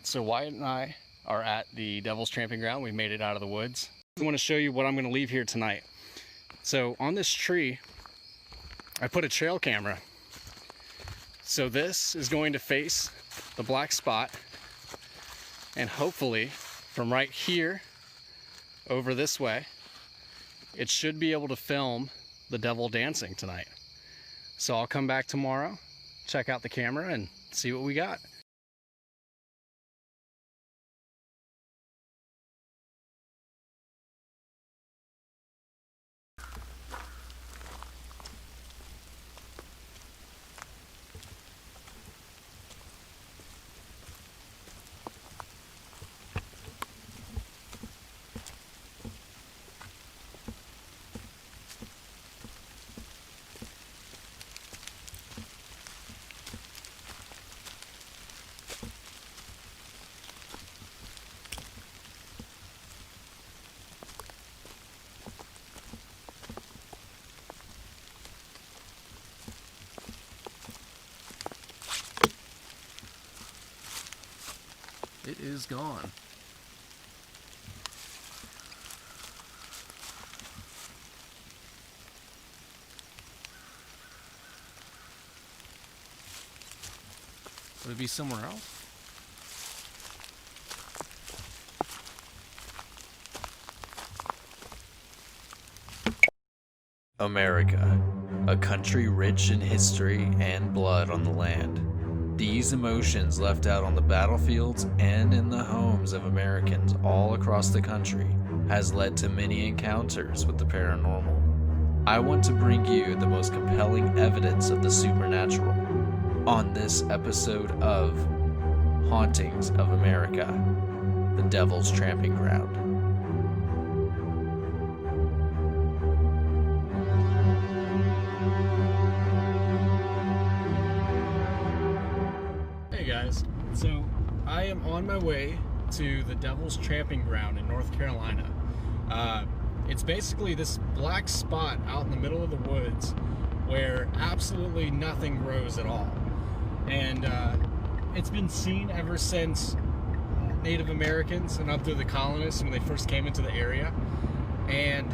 Alright, so Wyatt and I are at the Devil's Tramping Ground. We made it out of the woods. I want to show you what I'm going to leave here tonight. So on this tree, I put a trail camera. So this is going to face the black spot, and hopefully from right here over this way, it should be able to film the devil dancing tonight. So I'll come back tomorrow, check out the camera, and see what we got. It is gone. Would it be somewhere else? America, a country rich in history and blood on the land. These emotions left out on the battlefields and in the homes of Americans all across the country has led to many encounters with the paranormal. I want to bring you the most compelling evidence of the supernatural on this episode of Hauntings of America, the Devil's Tramping Ground. So I am on my way to the Devil's Tramping Ground in North Carolina. It's basically this black spot out in the middle of the woods where absolutely nothing grows at all. And it's been seen ever since Native Americans and up through the colonists when they first came into the area. And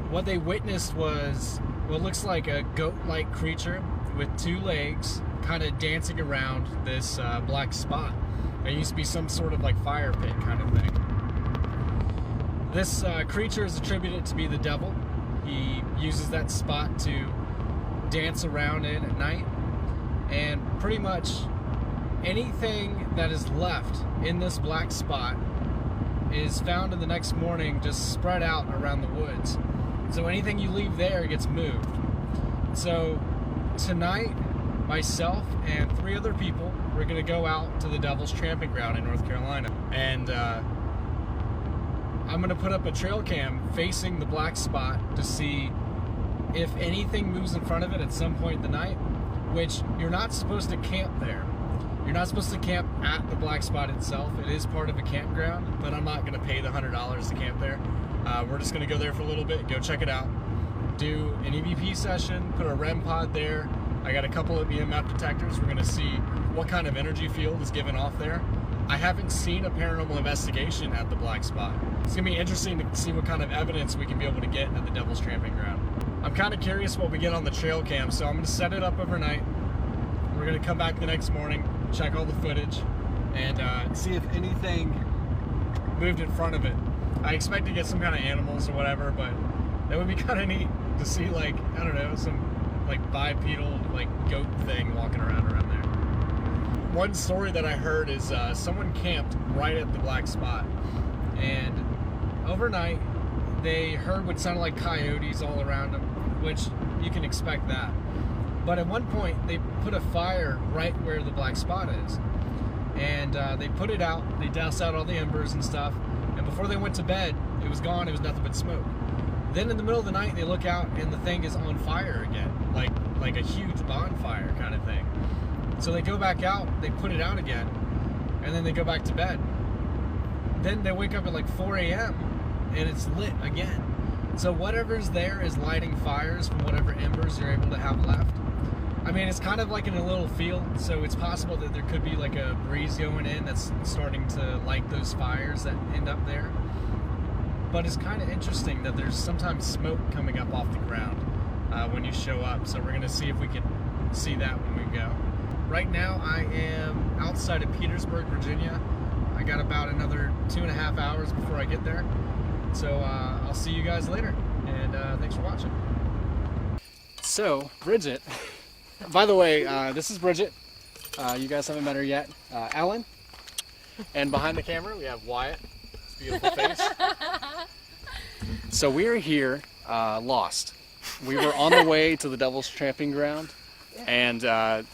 what they witnessed was what looks like a goat-like creature with two legs kind of dancing around this black spot. It used to be some sort of like fire pit kind of thing. This creature is attributed to be the devil. He uses that spot to dance around in at night, and pretty much anything that is left in this black spot is found in the next morning just spread out around the woods. So anything you leave there gets moved. So tonight, myself and 3 other people, we're going to go out to the Devil's Tramping Ground in North Carolina. And I'm going to put up a trail cam facing the black spot to see if anything moves in front of it at some point in the night, which you're not supposed to camp there. You're not supposed to camp at the black spot itself. It is part of a campground, but I'm not going to pay the $100 to camp there. We're just going to go there for a little bit, go check it out, do an EVP session, put a Rem Pod there. I got a couple of EMF detectors. We're going to see what kind of energy field is given off there. I haven't seen a paranormal investigation at the black spot. It's going to be interesting to see what kind of evidence we can be able to get at the Devil's Tramping Ground. I'm kind of curious what we get on the trail cam, so I'm going to set it up overnight. We're going to come back the next morning, check all the footage, and see if anything moved in front of it. I expect to get some kind of animals or whatever, but that would be kind of neat to see, like, I don't know, some like bipedal like goat thing walking around there. One story that I heard is someone camped right at the black spot, and overnight they heard what sounded like coyotes all around them, which you can expect that. But at one point they put a fire right where the black spot is, and they put it out, they doused out all the embers and stuff, and before they went to bed it was gone. It was nothing but smoke. Then in the middle of the night they look out and the thing is on fire again, like a huge bonfire kind of thing. So they go back out, they put it out again, and then they go back to bed. Then they wake up at like 4 a.m. and it's lit again. So whatever's there is lighting fires from whatever embers you're able to have left. I mean, it's kind of like in a little field, so it's possible that there could be like a breeze going in that's starting to light those fires that end up there. But it's kind of interesting that there's sometimes smoke coming up off the ground when you show up. So we're going to see if we can see that when we go. Right now I am outside of Petersburg, Virginia. I got about another 2.5 hours before I get there. So I'll see you guys later, and thanks for watching. So, Bridgette, by the way, this is Bridgette. You guys haven't met her yet. Ellen. And behind the camera we have Wyatt. His beautiful face. So we are here, lost. We were on the way to the Devil's Tramping Ground, and the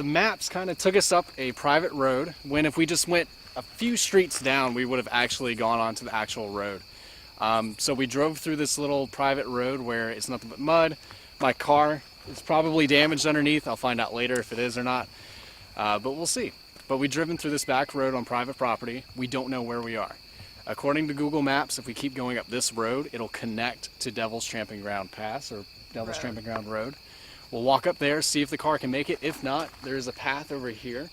maps kind of took us up a private road, when if we just went a few streets down, we would have actually gone onto the actual road. So we drove through this little private road where it's nothing but mud. My car is probably damaged underneath. I'll find out later if it is or not, but we'll see. But we've driven through this back road on private property. We don't know where we are. According to Google Maps, if we keep going up this road, it'll connect to Devil's Tramping Ground Pass, or Devil's Tramping Ground Road. We'll walk up there, see if the car can make it. If not, there's a path over here.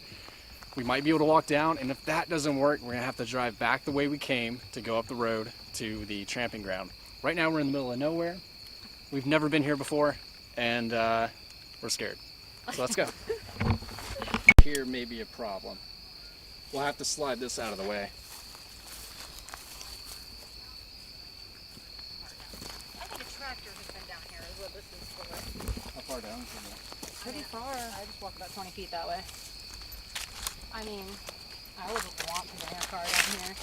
We might be able to walk down, and if that doesn't work, we're gonna have to drive back the way we came to go up the road to the tramping ground. Right now we're in the middle of nowhere. We've never been here before, and we're scared. So let's go. Here may be a problem. We'll have to slide this out of the way. I think a tractor has been down here is what this is for. How far down is it? Pretty far. I just walked about 20 feet that way. I mean, I wouldn't want to bring a car down here.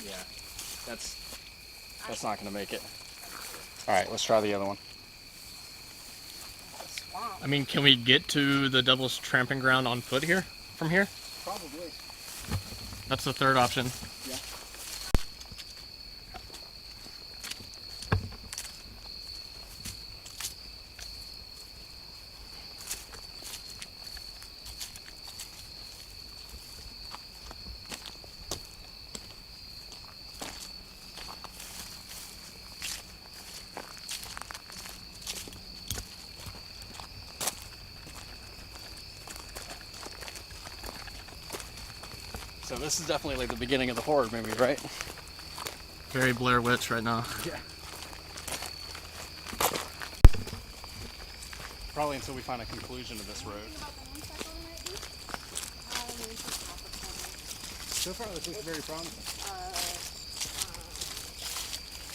Yeah, that's not gonna make it. All right, let's try the other one. I mean, can we get to the Devil's Tramping Ground on foot here, from here? Probably. That's the third option. Yeah. So this is definitely like the beginning of the horror movie, right? Very Blair Witch right now. Yeah. Probably until we find a conclusion to this road. So far this looks very promising.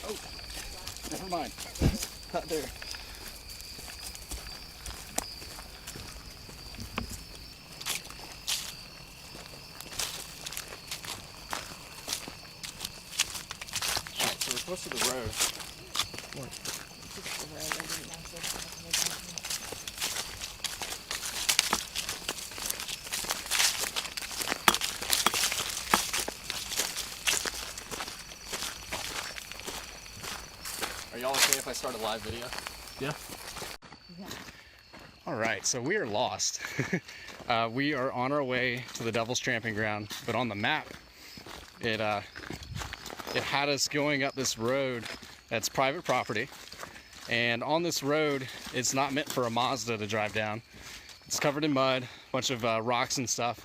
Oh, never mind. Not there. Close to the road. Are y'all okay if I start a live video? Yeah. All right, so we are lost. We are on our way to the Devil's Tramping Ground, but on the map, it had us going up this road that's private property, and on this road it's not meant for a Mazda to drive down. It's covered in mud, a bunch of rocks and stuff,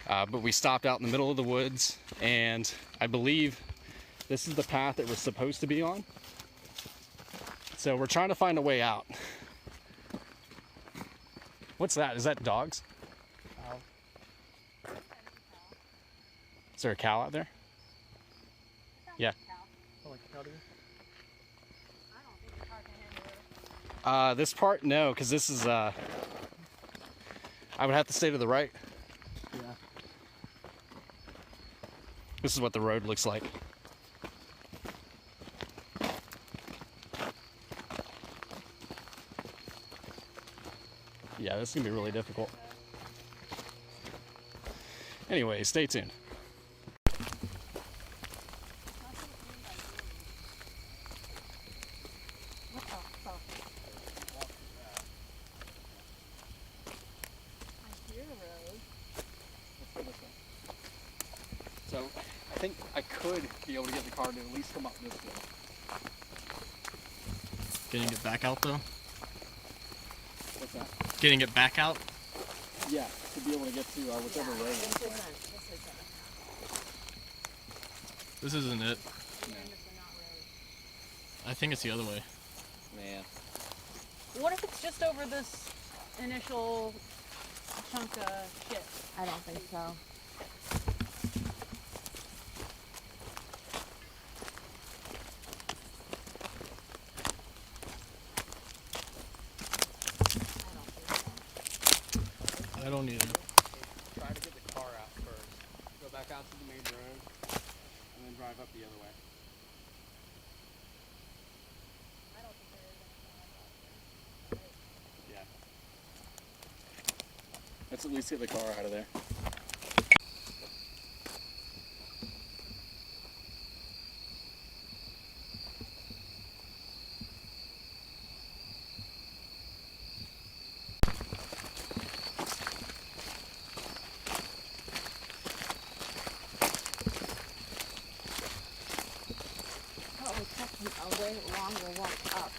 but we stopped out in the middle of the woods, and I believe this is the path that we're supposed to be on. So we're trying to find a way out. What's that? Is that dogs? Is there a cow out there? Yeah. This part, no, because this is, I would have to stay to the right. Yeah. This is what the road looks like. Yeah, this is gonna be really difficult. Anyway, stay tuned. think I could be able to get the car to at least come up this way. Getting it back out though? What's that? Getting it back out? Yeah, to be able to get to whichever way. This isn't it. No. I think it's the other way. Man. What if it's just over this initial chunk of shit? I don't think so. I don't either. Try to get the car out first. Go back out to the main road, and then drive up the other way. I don't think there is any. Yeah. Let's at least get the car out of there. Probably taking a way longer walk up.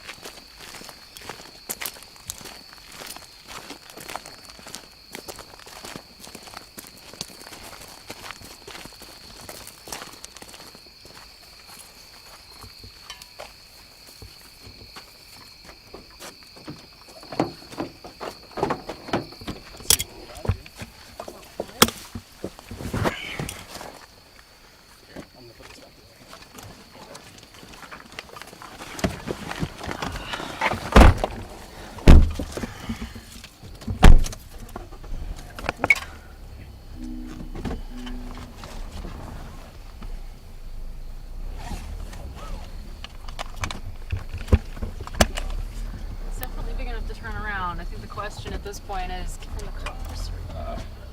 It's definitely big enough to turn around. I think the question at this point is, can the cars?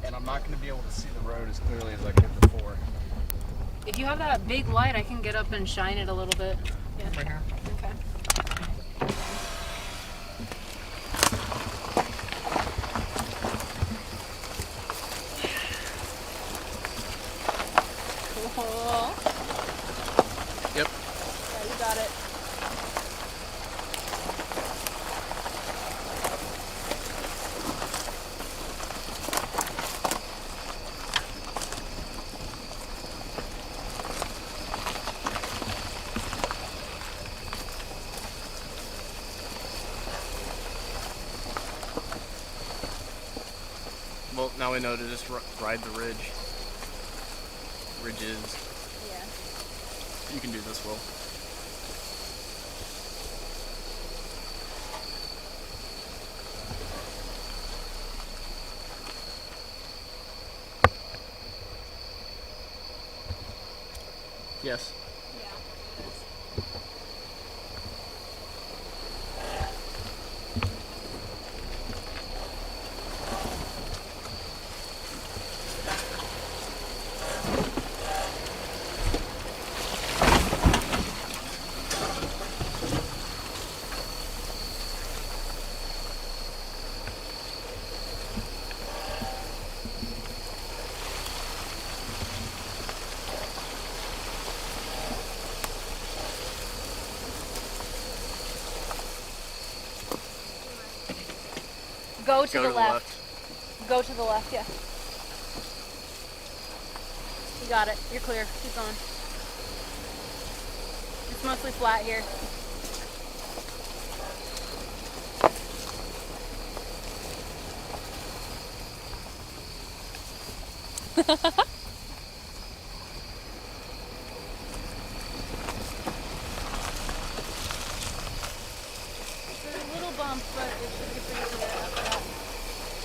And I'm not going to be able to see the road as clearly as I could before. If you have that big light, I can get up and shine it a little bit. Yeah. Right here. Okay. Cool. Yep. Yeah, you got it. Well, now we know to just ride the ridge. Ridges. Yeah. You can do this, Will. Yes. Yeah. Go to the left. Go to the left, yeah. You got it. You're clear. Keep going. It's mostly flat here. There's a little bump, but it should be pretty clear after that.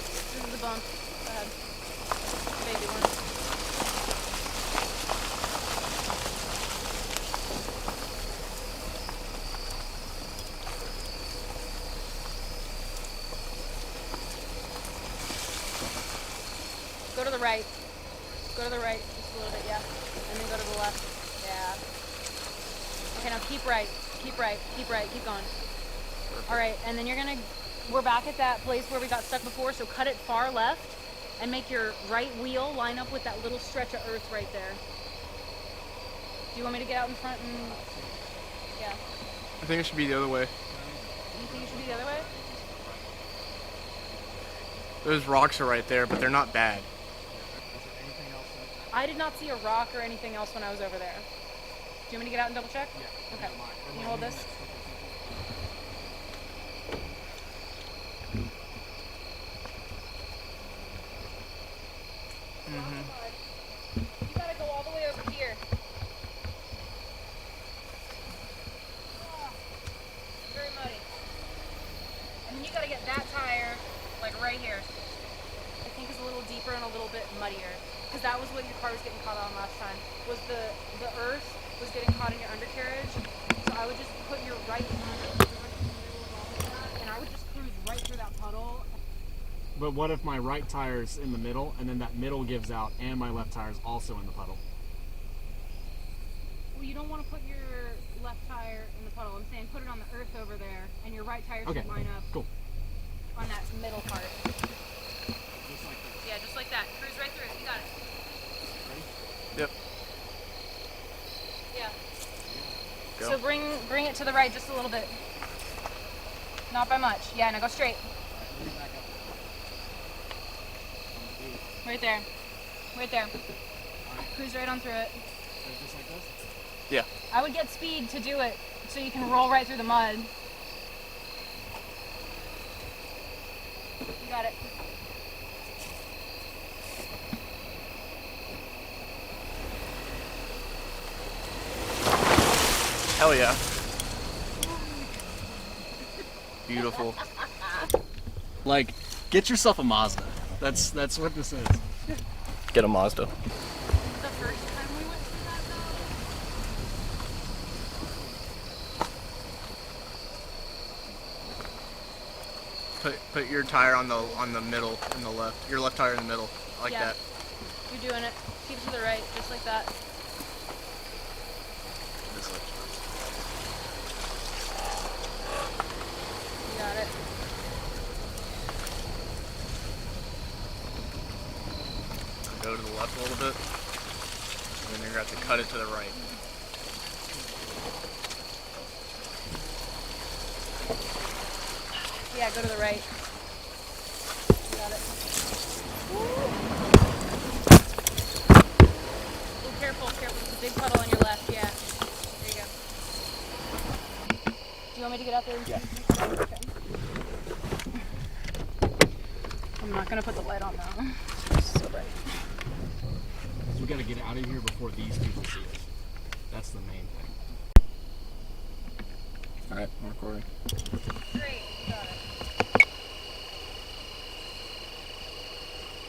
This is the bump. Go ahead. Baby one. Go to the right. Go to the right just a little bit, yeah. And then go to the left. Yeah. Okay, now keep right. Keep right. Keep right. Keep going. All right, and then we're back at that place where we got stuck before, so cut it far left and make your right wheel line up with that little stretch of earth right there. Do you want me to get out in front and... Yeah. I think it should be the other way. You think it should be the other way? Those rocks are right there, but they're not bad. I did not see a rock or anything else when I was over there. Do you want me to get out and double check? Yeah. Okay. Can you hold this? You gotta go all the way over here. Oh, very muddy. And then you gotta get that tire, like right here. I think is a little deeper and a little bit muddier. Because that was what your car was getting caught on last time. Was the earth was getting caught in your undercarriage. So I would just put your right hand and I would just cruise right through that puddle. But what if my right tire's in the middle, and then that middle gives out, and my left tire's also in the puddle? Well, you don't want to put your left tire in the puddle. I'm saying put it on the earth over there, and your right tire should line up on that middle part. Just like this. Yeah, just like that. Cruise right through it. You got it. Ready? Yep. Yeah. Go. So bring it to the right just a little bit. Not by much. Yeah, now go straight. Right there. Right there. Cruise right on through it. Just like this? Yeah. I would get speed to do it so you can roll right through the mud. You got it. Hell yeah. Beautiful. Like, get yourself a Mazda. That's what this is. Get a Mazda. The first time we went through that though. Put your tire on the middle in the left. Your left tire in the middle. Like Yeah. that. You're doing it. Keep it to the right, just like that. This way. You got it. Go to the left a little bit. And then you're going to have to cut it to the right. Yeah, go to the right. You got it. Oh, careful, careful. There's a big puddle on your left. Yeah. There you go. Do you want me to get out there? Yeah. Okay. I'm not going to put the light on though. It's so bright. We gotta get out of here before these people see us. That's the main thing. Alright, I'm recording. Great, you got it.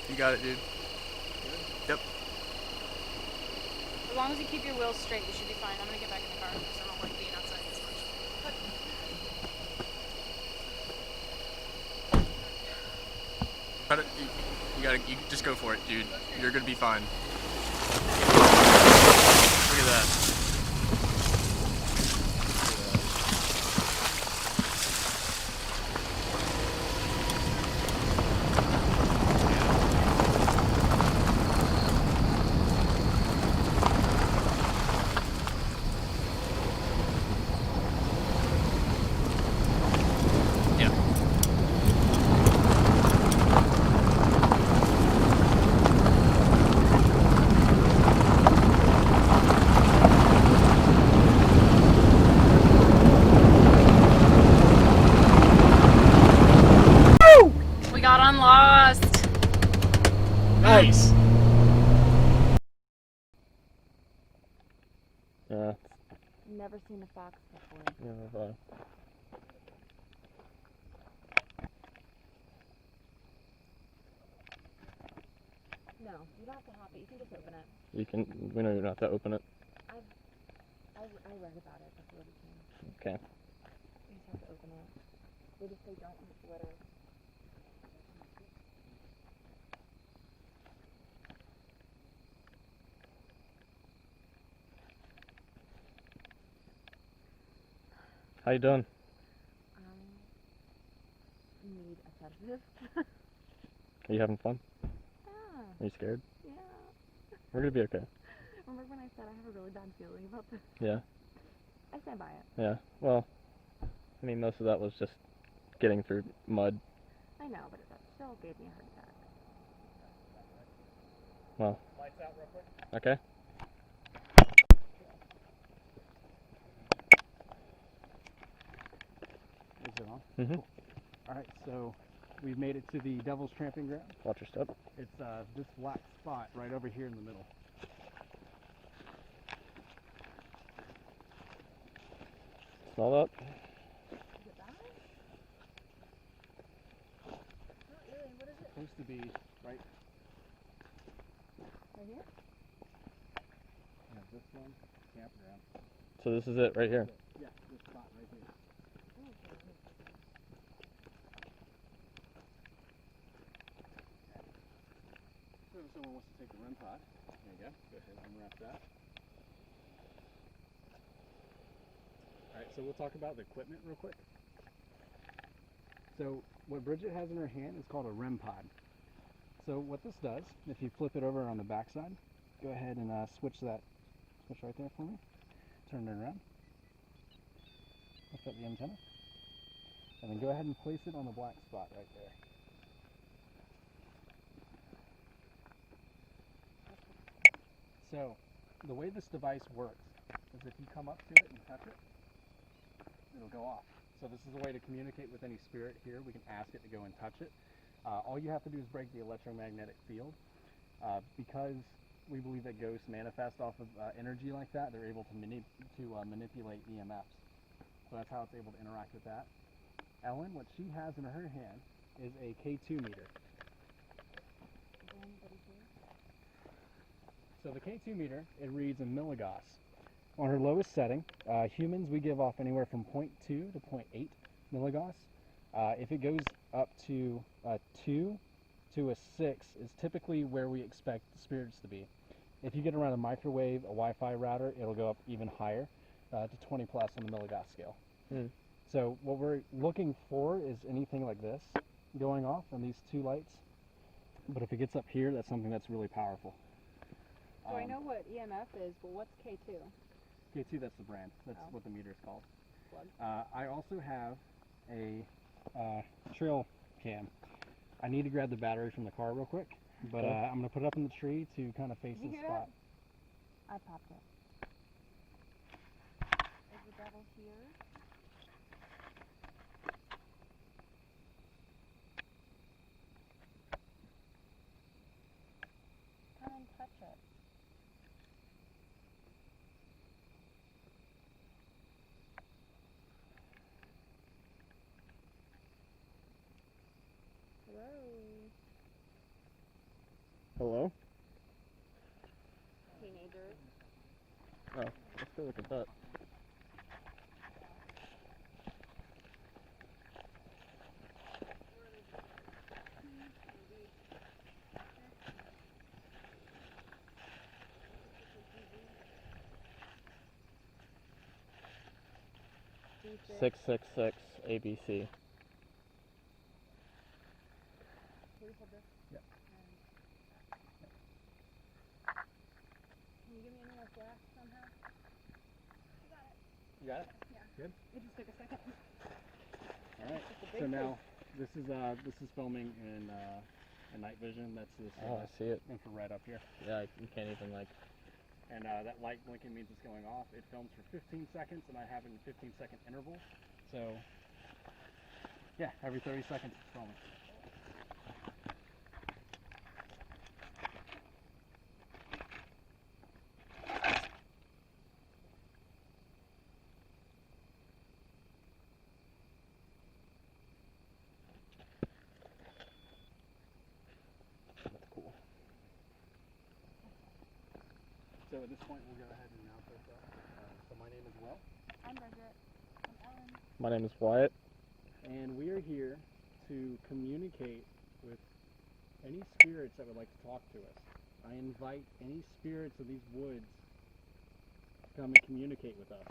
You got it, dude. Yep. As long as you keep your wheels straight, you should be fine. I'm going to get back in the car because I don't like being outside this much. Cut it. You just go for it, dude. You're gonna be fine. Look at that. We got unlost. Nice! Yeah. Never seen a fox before. Yeah. No, you don't have to hop it. You can just open it. We know you're not to open it. I read about it before we came. Okay. You just have to open it. They just say don't use litter. How you doing? I need a sedative. Are you having fun? Yeah. Are you scared? Yeah. We're gonna be okay. Remember when I said I have a really bad feeling about this? Yeah. I stand by it. Yeah. Well, I mean, most of that was just getting through mud. I know, but that still gave me a heart attack. Well. Lights out real quick. Okay. Is it on? Mm-hmm. Cool. All right, so we've made it to the Devil's Tramping Ground. Watch your step. It's this black spot right over here in the middle. Smell that? Is it that? Not really. What is it? Supposed to be right. Right here? Yeah, this one, campground. So this is it right here. Yeah, this spot right here. So if someone wants to take the Rem Pod, there you go. Go ahead and unwrap that. All right, so we'll talk about the equipment real quick. So what Bridgette has in her hand is called a Rem Pod. So what this does, if you flip it over on the back side, go ahead and switch right there for me. Turn it around. Lift up the antenna. And then go ahead and place it on the black spot right there. So the way this device works is if you come up to it and touch it, it'll go off. So this is a way to communicate with any spirit here. We can ask it to go and touch it. All you have to do is break the electromagnetic field. Because we believe that ghosts manifest off of energy like that, they're able to manipulate EMFs. So that's how it's able to interact with that. Ellen, what she has in her hand is a K2 meter. So the K2 meter, it reads in milligauss. On her lowest setting, humans, we give off anywhere from 0.2 to 0.8 milligauss. If it goes up to 2 to a 6 is typically where we expect the spirits to be. If you get around a microwave, a Wi-Fi router, it'll go up even higher to 20 plus on the milligauss scale. Mm. So what we're looking for is anything like this going off on these two lights. But if it gets up here, that's something that's really powerful. So I know what EMF is, but what's K2? K2, that's the brand. That's Oh. what the meter is called. Plug. I also have a trail cam. I need to grab the battery from the car real quick, but Okay. I'm going to put it up in the tree to kind of face Did you this hear spot. that? I popped it. Is the devil here? Come and touch it. Hello. Hello? Teenagers. Oh, let's go look at that. D6. 666 ABC. Can you hold this? Yep. Can you give me any more flash somehow? You got it? Yeah. Good. It just took a second. All right. It's a big So thing. now this is filming in night vision. That's this Oh, I see it. infrared up here. Yeah, you can't even like. And that light blinking means it's going off. It films for 15 seconds, and I have it in 15-second intervals. So, yeah, every 30 seconds it's filming. That's cool. So at this point, we'll go ahead and announce ourselves. So my name is Will, I'm Bridgette. I'm Ellen. My name is Wyatt. and we are here to communicate with any spirits that would like to talk to us. I invite any spirits of these woods to come and communicate with us.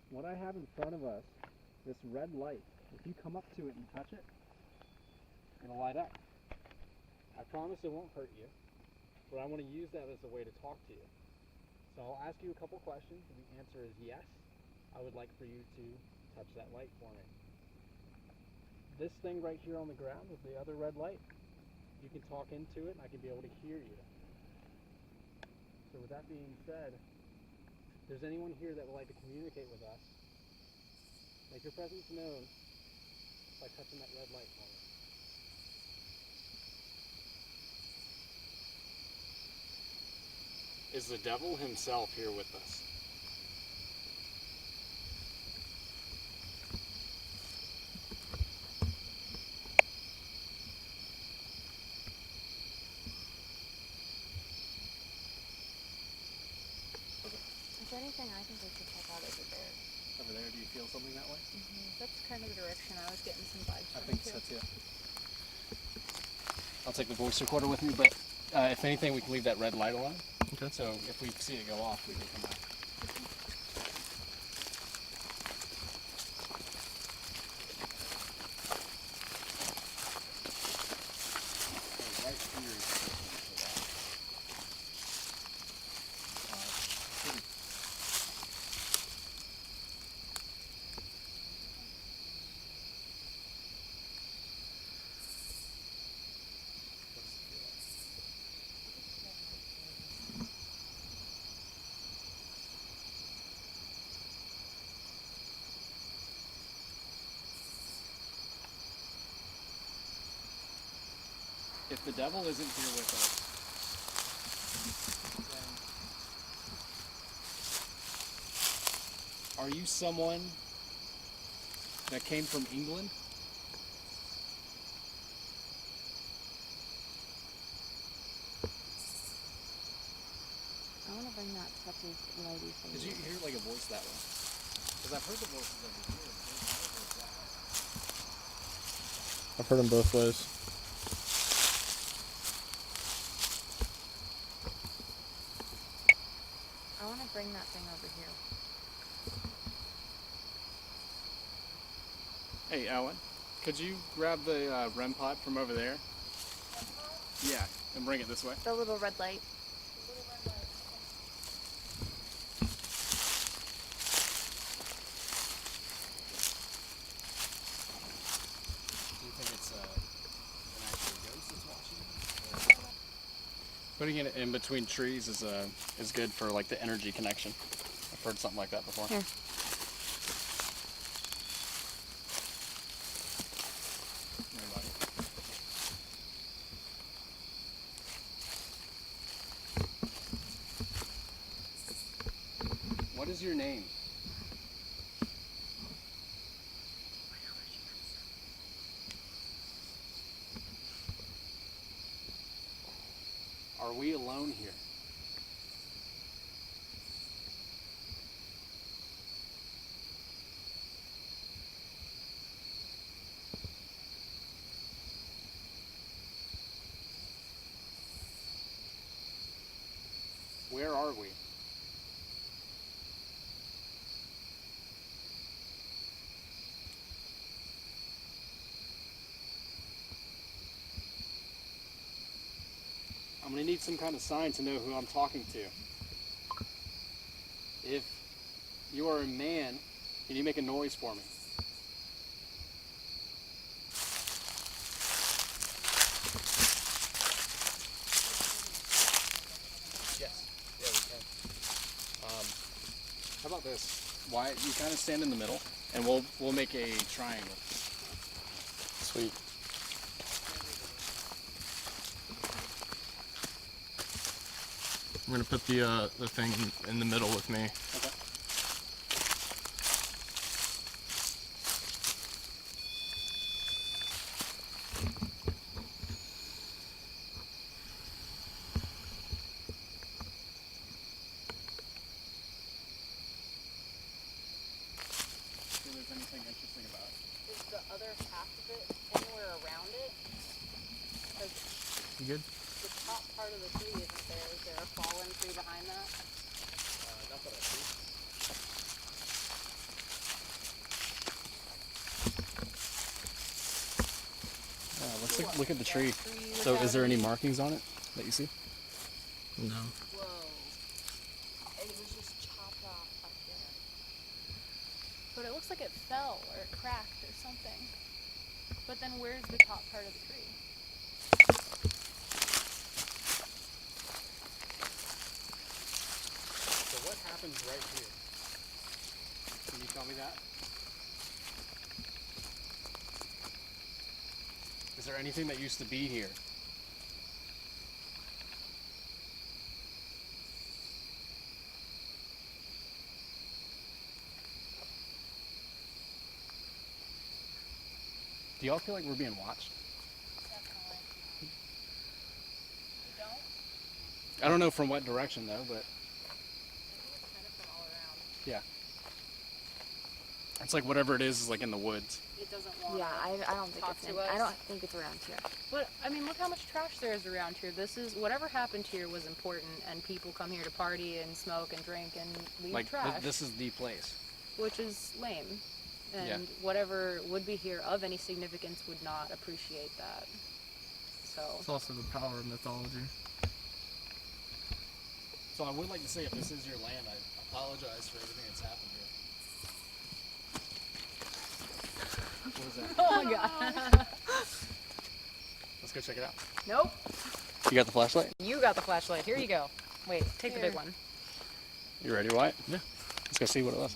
What I have in front of us, this red light, if you come up to it and touch it, it'll light up. I promise it won't hurt you, but I want to use that as a way to talk to you. So I'll ask you a couple questions. If the answer is yes, I would like for you to touch that light for me. This thing right here on the ground is the other red light. You can talk into it and I can be able to hear you. So with that being said, if there's anyone here that would like to communicate with us, make your presence known by touching that red light for me. Is the devil himself here with us? Is there anything I think we should check out over there? Over there, do you feel something that way? That's kind of the direction I was getting some vibes I from think too. so too. I'll take the voice recorder with me, but if anything, we can leave that red light alone. Okay. So if we see it go off, we can come back. Right here is for that. If the devil isn't here with us, then are you someone that came from England? I want to bring that puppy lady thing. Did you hear like a voice that way? Because I've heard the voices over here. I've heard them both ways. I want to bring that thing over here. Hey, Ellen, could you grab the Rem Pod from over there? Yeah, and bring it this way. The little red light. Do you think it's an actual ghost that's watching? Putting it in between trees is good for like the energy connection. I've heard something like that before. Here. What is your name? Are we alone here? Where are we? I'm going to need some kind of sign to know who I'm talking to. If you are a man, can you make a noise for me? Yes. Yeah, we can. How about this? Wyatt, you kind of stand in the middle, and we'll make a triangle. Sweet. I'm gonna put the thing in the middle with me. Okay. See if there's anything interesting about it. Is the other half of it anywhere around it? Because You good? the top part of the tree isn't there. Is there a fallen tree behind that? Not that I see. Let's look at the tree. Tree with So is there any markings on it that you see? No. Whoa. It was just chopped off up there. But it looks like it fell or it cracked or something. But then where's the top part of the tree? So what happens right here? Can you tell me that? Is there anything that used to be here? Do y'all feel like we're being watched? Definitely. You don't? I don't know from what direction though, but I think it's kind of from all around. yeah. It's like whatever it is like in the woods. It doesn't want Yeah, I don't think talk it's to in. us. I don't think it's around here. But I mean, look how much trash there is around here. This is whatever happened here was important, and people come here to party and smoke and drink and leave Like trash, this is the place. which is lame. And Yeah. whatever would be here of any significance would not appreciate that. So It's also the power of mythology. So I would like to say if this is your land, I apologize for everything that's happened here. What is that? oh my god. Let's go check it out. Nope. You got the flashlight? You got the flashlight. Here you go. Wait, take the big one. You ready, Wyatt? Yeah. Let's go see what it was.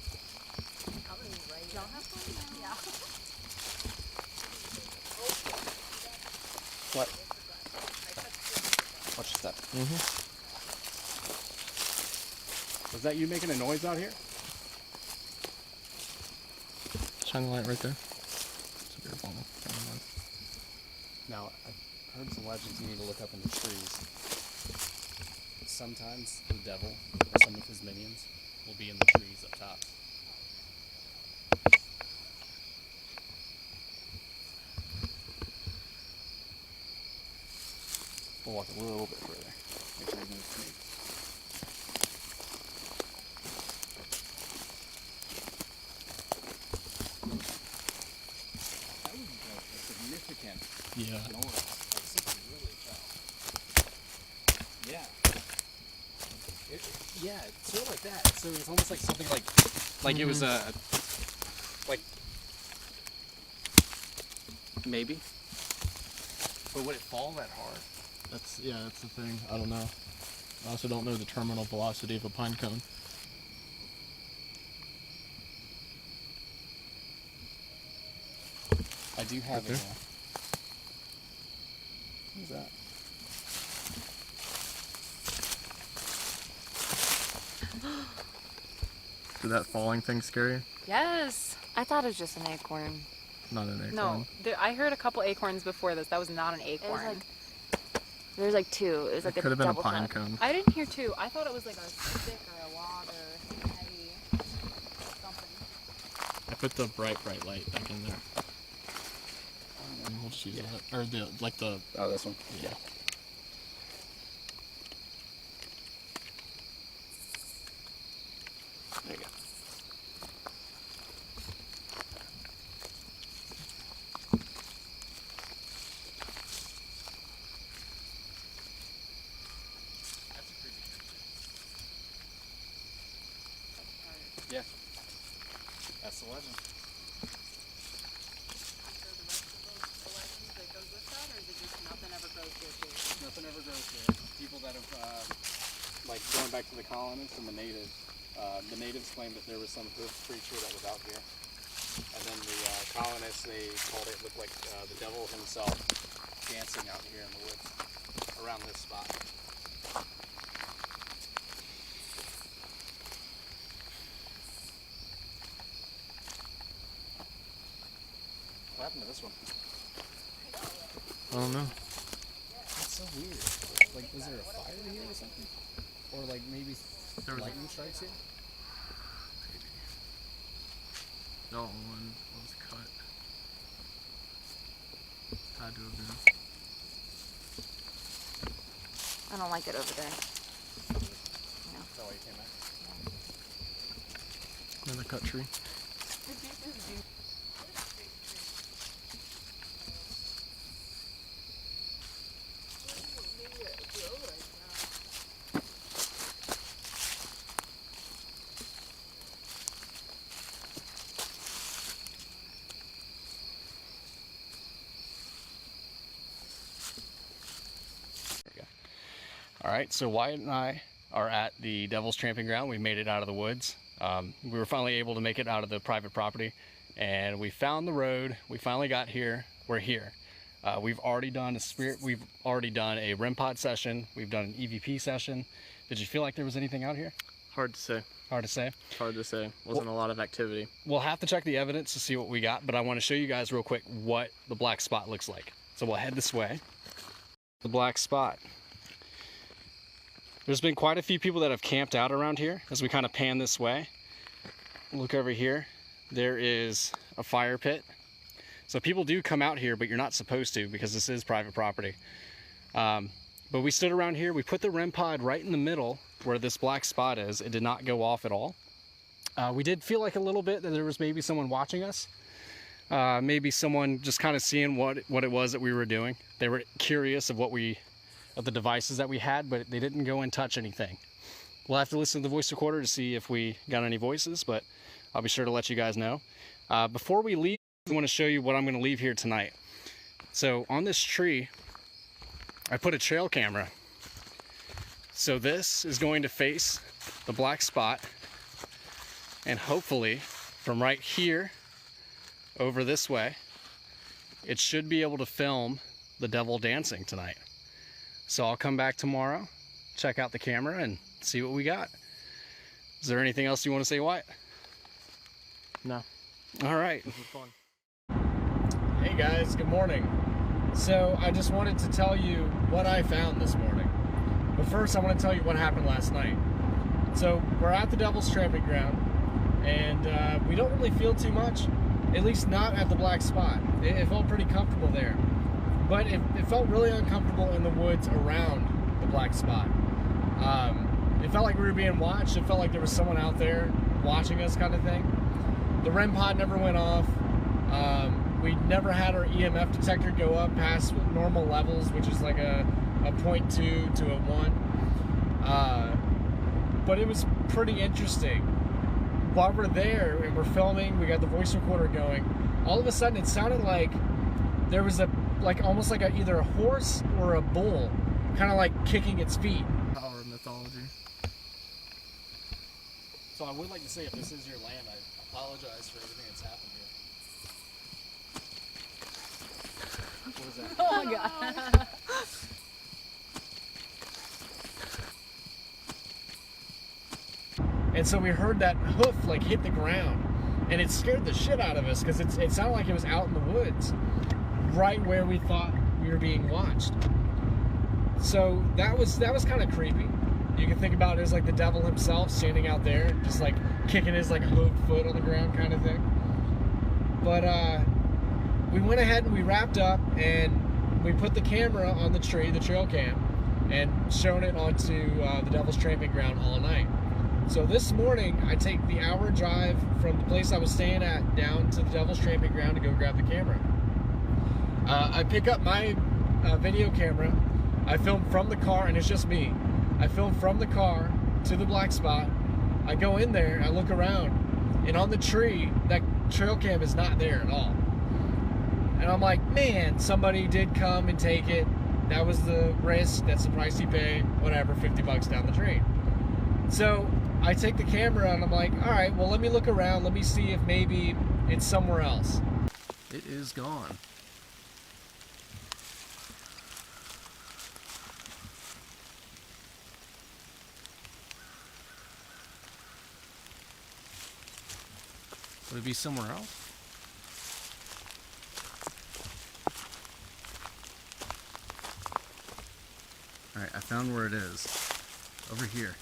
Y'all have fun now. Yeah. What? Watch the step. Was that you making a noise out here? Shine the light right there. It's a beer bottle. Now, I've heard some legends you need to look up in the trees. Sometimes the devil or some of his minions will be in the trees up top. We'll walk a little bit further. Make sure there's no snakes. That was like a significant Yeah. noise. Like something really fell. Yeah. Yeah, it's sort of like that. So it's almost like something like it was a, like, maybe. But would it fall that hard? That's the thing. I don't know. I also don't know the terminal velocity of a pine cone. I do have Right it. there. What's that? Did that falling thing scare you? Yes. I thought it was just an acorn. Not an acorn. No, I heard a couple acorns before this. That was not an It was acorn. like there's like two. It was like It could have been a double pine cut. cone. I didn't hear two. I thought it was like a stick or a log or something heavy. Something. I put the bright light back in there. And we'll just use that. Or the Oh, this one. yeah. There you go. That's a creepy picture. Yeah. That's the legend. So the rest of the legends that goes with that, or is it just nothing ever grows here too? Nothing ever grows here. People that have, like going back to the colonists and the natives claimed that there was some hoof creature that was out here. And then the colonists, they called it, looked like the devil himself dancing out here in the woods around this spot. What happened to this one? I don't know. That's so weird. Like, was there a fire here or something? Or like maybe There was lightning strikes here? no one was cut. Had to have been. I don't like it over there. Is that why you came back? Another cut tree. All right, so Wyatt and I are at the Devil's Tramping Ground. We made it out of the woods. We were finally able to make it out of the private property, and we found the road. We finally got here. We're here. We've already done we've already done a Rem Pod session. We've done an EVP session. Did you feel like there was anything out here? Hard to say. Hard to say? Hard to say. Wasn't a lot of activity. We'll have to check the evidence to see what we got, but I want to show you guys real quick what the black spot looks like. So we'll head this way. The black spot. There's been quite a few people that have camped out around here as we kind of pan this way. Look over here. There is a fire pit. So people do come out here, but you're not supposed to because this is private property. But we stood around here. We put the Rem Pod right in the middle where this black spot is. It did not go off at all. We did feel like a little bit that there was maybe someone watching us. Maybe someone just kind of seeing what it was that we were doing. They were curious of the devices that we had, but they didn't go and touch anything. We'll have to listen to the voice recorder to see if we got any voices, but I'll be sure to let you guys know. Before we leave, I want to show you what I'm going to leave here tonight. So on this tree, I put a trail camera. So this is going to face the black spot, and hopefully from right here over this way, it should be able to film the devil dancing tonight. So I'll come back tomorrow, check out the camera, and see what we got. Is there anything else you want to say, Wyatt? No. All right. This was fun. Hey guys, good morning. So I just wanted to tell you what I found this morning. But first I want to tell you what happened last night. So we're at the Devil's Tramping Ground, and we don't really feel too much, at least not at the black spot. It felt pretty comfortable there. But it felt really uncomfortable in the woods around the black spot. It felt like we were being watched. It felt like there was someone out there watching us, kind of thing. The Rem Pod never went off. We never had our EMF detector go up past normal levels, which is like a 0.2 to a 1. But it was pretty interesting. While we're there and we're filming, we got the voice recorder going, all of a sudden it sounded like there was almost like either a horse or a bull kind of like kicking its feet. Power of mythology. So I would like to say, if this is your land, I apologize for everything that's happened here. What is that? Oh my god. And so we heard that hoof like hit the ground, and it scared the shit out of us because it sounded like it was out in the woods, right where we thought we were being watched. So that was kind of creepy. You can think about it as like the devil himself standing out there, just like kicking his like hooved foot on the ground kind of thing. But we went ahead and we wrapped up, and we put the camera on the tree, the trail cam, and shown it onto the Devil's Tramping Ground all night. So this morning, I take the hour drive from the place I was staying at down to the Devil's Tramping Ground to go grab the camera. I pick up my video camera. I film from the car, and it's just me. I film from the car to the black spot. I go in there, I look around, and on the tree, that trail cam is not there at all. And I'm like, man, somebody did come and take it. That was the risk, that's the price you pay, whatever, $50 down the drain. So I take the camera and I'm like, all right, well, let me look around. Let me see if maybe it's somewhere else. It is gone. Would it be somewhere else? Alright, I found where it is. Over here.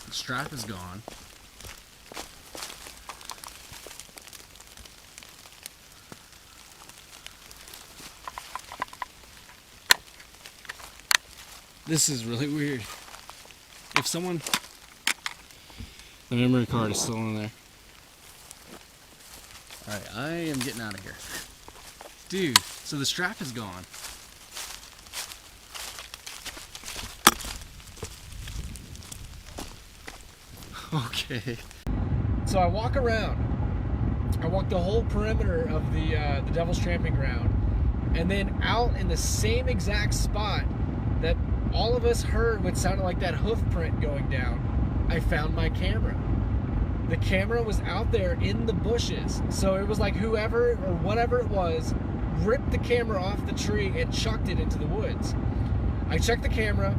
The strap is gone. This is really weird. If someone... The memory card is still in there. Alright, I am getting out of here. Dude, so the strap is gone. Okay. So I walk around. I walk the whole perimeter of the Devil's Tramping Ground, and then out in the same exact spot, all of us heard what sounded like that hoof print going down, I found my camera. The camera was out there in the bushes. So it was like whoever or whatever it was ripped the camera off the tree and chucked it into the woods. I checked the camera,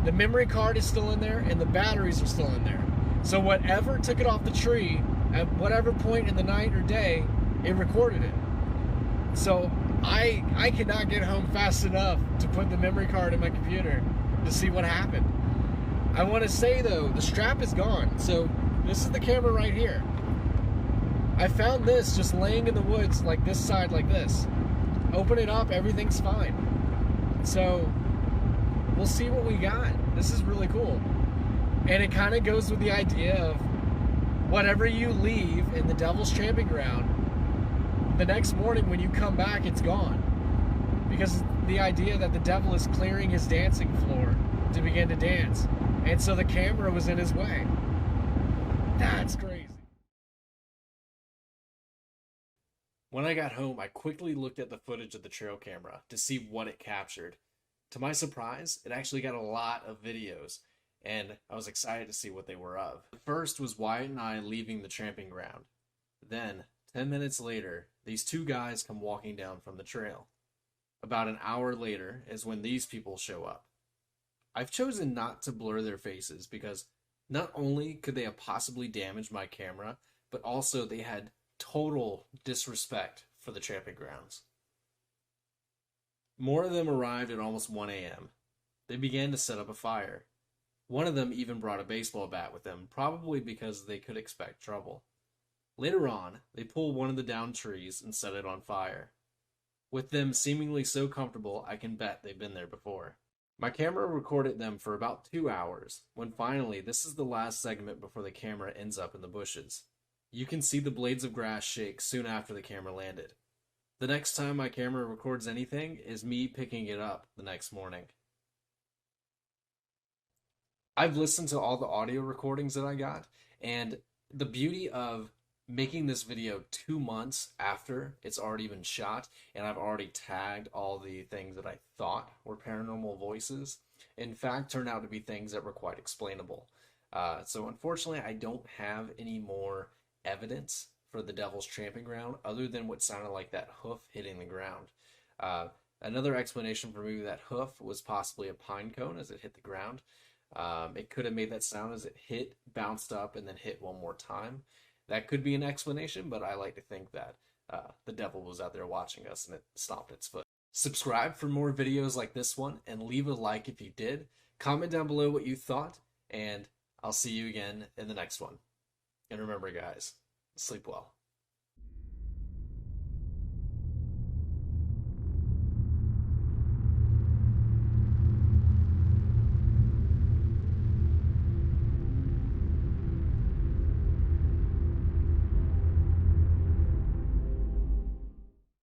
the memory card is still in there, and the batteries are still in there. So whatever took it off the tree, at whatever point in the night or day, it recorded it. So I could not get home fast enough to put the memory card in my computer to see what happened. I want to say though, the strap is gone. So this is the camera right here. I found this just laying in the woods like this side like this. Open it up, everything's fine. So we'll see what we got. This is really cool. And it kind of goes with the idea of whatever you leave in the Devil's Tramping Ground, the next morning when you come back, it's gone. Because the idea that the devil is clearing his dancing floor to begin to dance. And so the camera was in his way. That's crazy. When I got home, I quickly looked at the footage of the trail camera to see what it captured. To my surprise, it actually got a lot of videos, and I was excited to see what they were of. The first was Wyatt and I leaving the tramping ground. Then, 10 minutes later, these two guys come walking down from the trail. About an hour later is when these people show up. I've chosen not to blur their faces because not only could they have possibly damaged my camera, but also they had total disrespect for the tramping grounds. More of them arrived at almost 1 a.m. They began to set up a fire. One of them even brought a baseball bat with them, probably because they could expect trouble. Later on, they pulled one of the downed trees and set it on fire. With them seemingly so comfortable, I can bet they've been there before. My camera recorded them for about 2 hours, when finally this is the last segment before the camera ends up in the bushes. You can see the blades of grass shake soon after the camera landed. The next time my camera records anything is me picking it up the next morning. I've listened to all the audio recordings that I got, and the beauty of making this video 2 months after it's already been shot, and I've already tagged all the things that I thought were paranormal voices, in fact turned out to be things that were quite explainable. So unfortunately I don't have any more evidence for the Devil's Tramping Ground other than what sounded like that hoof hitting the ground. Another explanation for maybe that hoof was possibly a pine cone as it hit the ground. It could have made that sound as it hit, bounced up, and then hit one more time. That could be an explanation, but I like to think that the devil was out there watching us and it stomped its foot. Subscribe for more videos like this one, and leave a like if you did. Comment down below what you thought, and I'll see you again in the next one. And remember, guys, sleep well.